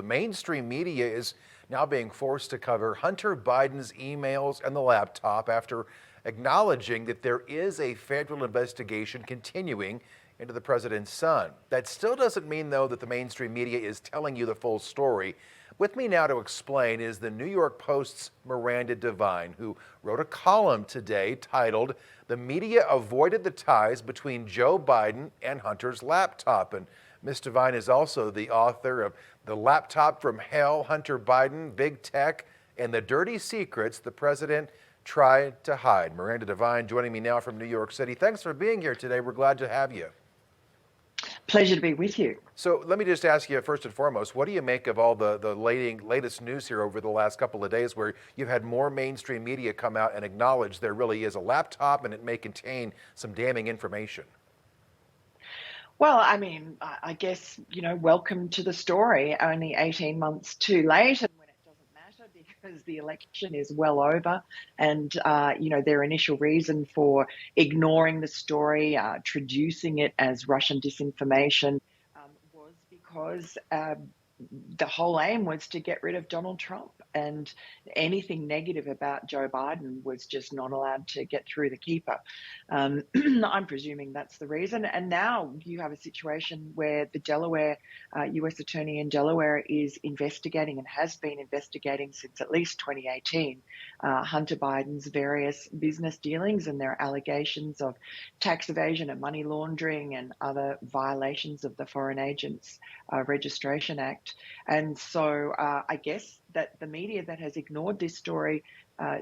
The mainstream media is now being forced to cover Hunter Biden's emails and the laptop after acknowledging that there is a federal investigation continuing into the president's son. That still doesn't mean, though, that the mainstream media is telling you the full story. With me now to explain is the New York Post's Miranda Devine, who wrote a column today titled "The Media Avoided the Ties Between Joe Biden and Hunter's Laptop." And Ms. Devine is also the author of "The Laptop from Hell, Hunter Biden, Big Tech, and the Dirty Secrets the President Tried to Hide." Miranda Devine joining me now from New York City. Thanks for being here today. We're glad to have you. Pleasure to be with you. So let me just ask you first and foremost, what do you make of all the latest news here over the last couple of days where you've had more mainstream media come out and acknowledge there really is a laptop and it may contain some damning information? Well, I mean, I guess, welcome to the story. Only 18 months too late, and when it doesn't matter because the election is well over. And, their initial reason for ignoring the story, traducing it as Russian disinformation, was because the whole aim was to get rid of Donald Trump, and anything negative about Joe Biden was just not allowed to get through the keeper. I'm presuming that's the reason. And now you have a situation where the Delaware U.S. Attorney in Delaware is investigating and has been investigating since at least 2018 Hunter Biden's various business dealings and their allegations of tax evasion and money laundering and other violations of the Foreign Agents Registration Act. And so I guess that the media that has ignored this story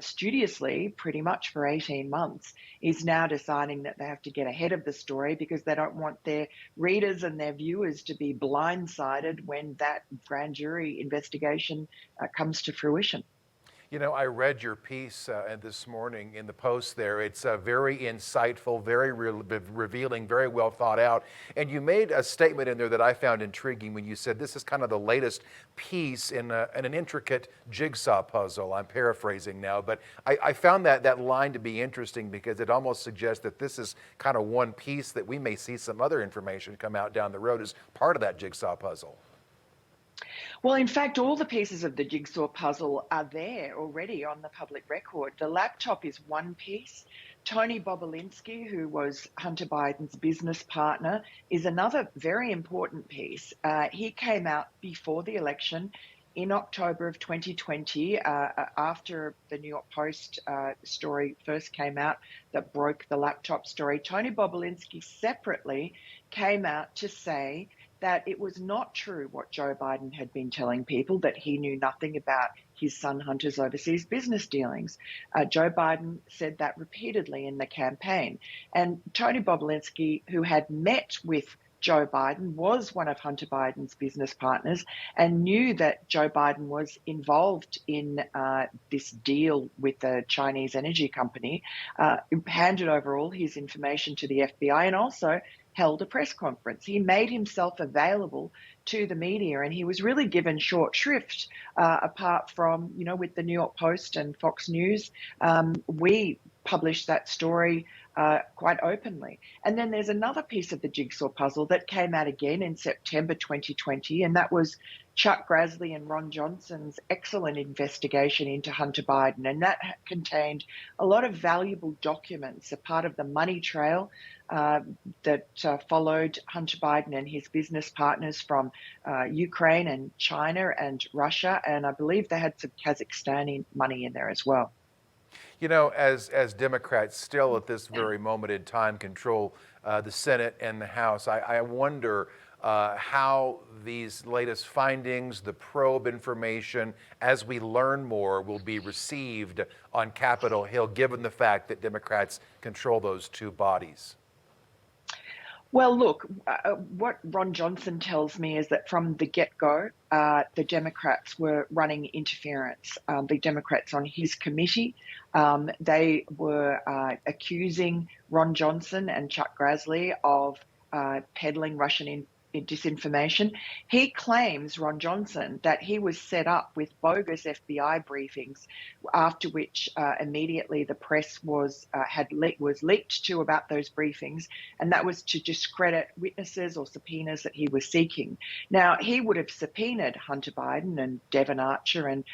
studiously pretty much for 18 months is now deciding that they have to get ahead of the story because they don't want their readers and their viewers to be blindsided when that grand jury investigation comes to fruition. You know, I read your piece this morning in the Post there. It's very insightful, very revealing, very well thought out. And you made a statement in there that I found intriguing when you said this is kind of the latest piece in an intricate jigsaw puzzle. I'm paraphrasing now, but I found that line to be interesting because it almost suggests that this is kind of one piece that we may see some other information come out down the road as part of that jigsaw puzzle. Well, in fact, all the pieces of the jigsaw puzzle are there already on the public record. The laptop is one piece. Tony Bobulinski, who was Hunter Biden's business partner, is another very important piece. He came out before the election in October of 2020, after the New York Post story first came out that broke the laptop story. Tony Bobulinski separately came out to say that it was not true what Joe Biden had been telling people, that he knew nothing about his son Hunter's overseas business dealings. Joe Biden said that repeatedly in the campaign. And Tony Bobulinski, who had met with Joe Biden, was one of Hunter Biden's business partners and knew that Joe Biden was involved in this deal with the Chinese energy company, handed over all his information to the FBI and also held a press conference. He made himself available to the media and he was really given short shrift apart from, with the New York Post and Fox News. We published that story quite openly. And then there's another piece of the jigsaw puzzle that came out again in September 2020, and that was Chuck Grassley and Ron Johnsons' excellent investigation into Hunter Biden. And that contained a lot of valuable documents, a part of the money trail that followed Hunter Biden and his business partners from Ukraine and China and Russia. And I believe they had some Kazakhstani money in there as well. You know, as Democrats still at this very moment in time control the Senate and the House, I wonder how these latest findings, the probe information, as we learn more, will be received on Capitol Hill, given the fact that Democrats control those two bodies. Well, look, what Ron Johnson tells me is that from the get-go, the Democrats were running interference. The Democrats on his committee, they were accusing Ron Johnson and Chuck Grassley of peddling Russian disinformation. He claims, Ron Johnson, that he was set up with bogus FBI briefings, after which immediately the press was leaked to about those briefings, and that was to discredit witnesses or subpoenas that he was seeking. Now, he would have subpoenaed Hunter Biden and Devon Archer and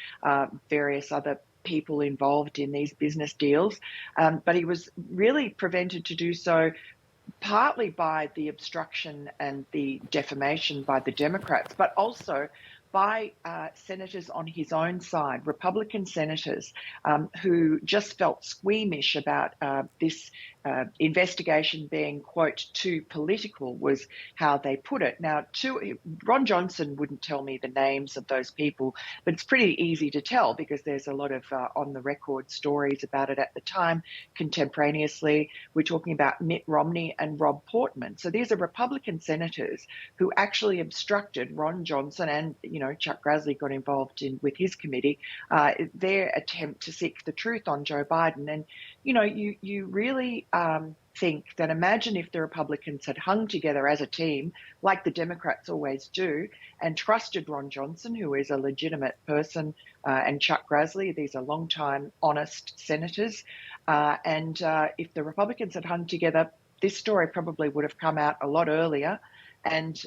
various other people involved in these business deals, but he was really prevented to do so partly by the obstruction and the defamation by the Democrats, but also by senators on his own side, Republican senators who just felt squeamish about this investigation being, quote, too political, was how they put it. Now, Ron Johnson wouldn't tell me the names of those people, but it's pretty easy to tell because there's a lot of on-the-record stories about it at the time. Contemporaneously, we're talking about Mitt Romney and Rob Portman. So these are Republican senators who actually obstructed Ron Johnson and, Chuck Grassley got involved with his committee, their attempt to seek the truth on Joe Biden. And, you really think that, imagine if the Republicans had hung together as a team, like the Democrats always do, and trusted Ron Johnson, who is a legitimate person, and Chuck Grassley. These are longtime, honest senators. And if the Republicans had hung together, this story probably would have come out a lot earlier. And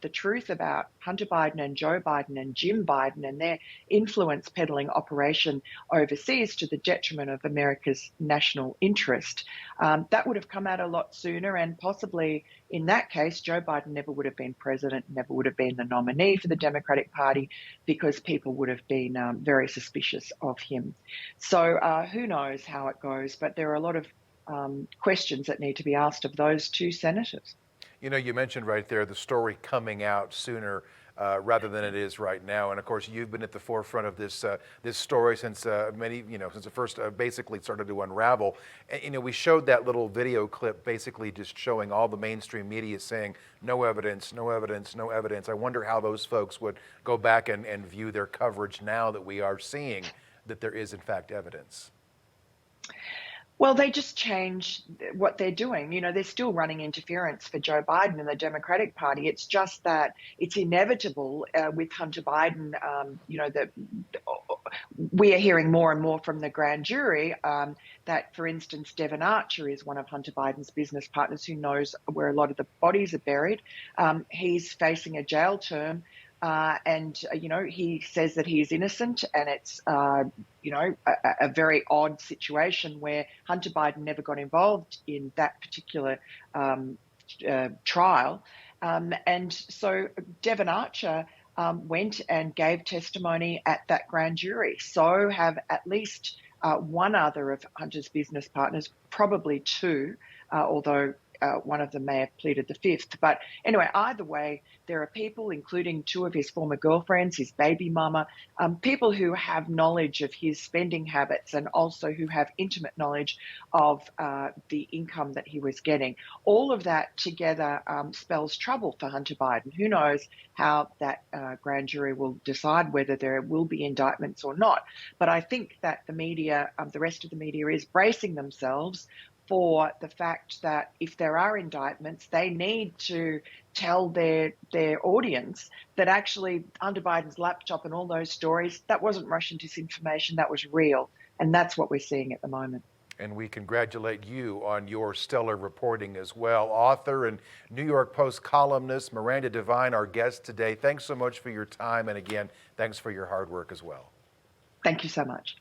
the truth about Hunter Biden and Joe Biden and Jim Biden and their influence peddling operation overseas to the detriment of America's national interest, that would have come out a lot sooner. And possibly in that case, Joe Biden never would have been president, never would have been the nominee for the Democratic Party, because people would have been very suspicious of him. So who knows how it goes, but there are a lot of questions that need to be asked of those two senators. You mentioned right there the story coming out sooner rather than it is right now. And of course, you've been at the forefront of this story since since it first basically started to unravel. And, we showed that little video clip basically just showing all the mainstream media saying no evidence, no evidence, no evidence. I wonder how those folks would go back and view their coverage now that we are seeing that there is in fact evidence. Well, they just change what they're doing. They're still running interference for Joe Biden and the Democratic Party. It's just that it's inevitable with Hunter Biden. We are hearing more and more from the grand jury that, for instance, Devon Archer is one of Hunter Biden's business partners who knows where a lot of the bodies are buried. He's facing a jail term. And he says that he is innocent, and it's, a very odd situation where Hunter Biden never got involved in that particular trial. And so Devon Archer went and gave testimony at that grand jury. So have at least one other of Hunter's business partners, probably two, although one of them may have pleaded the fifth. But anyway, either way, there are people, including two of his former girlfriends, his baby mama, people who have knowledge of his spending habits and also who have intimate knowledge of the income that he was getting. All of that together spells trouble for Hunter Biden. Who knows how that grand jury will decide whether there will be indictments or not. But I think that the media, the rest of the media, is bracing themselves for the fact that if there are indictments, they need to tell their audience that actually Hunter Biden's laptop and all those stories, that wasn't Russian disinformation, that was real. And that's what we're seeing at the moment. And we congratulate you on your stellar reporting as well. Author and New York Post columnist Miranda Devine, our guest today. Thanks so much for your time. And again, thanks for your hard work as well. Thank you so much.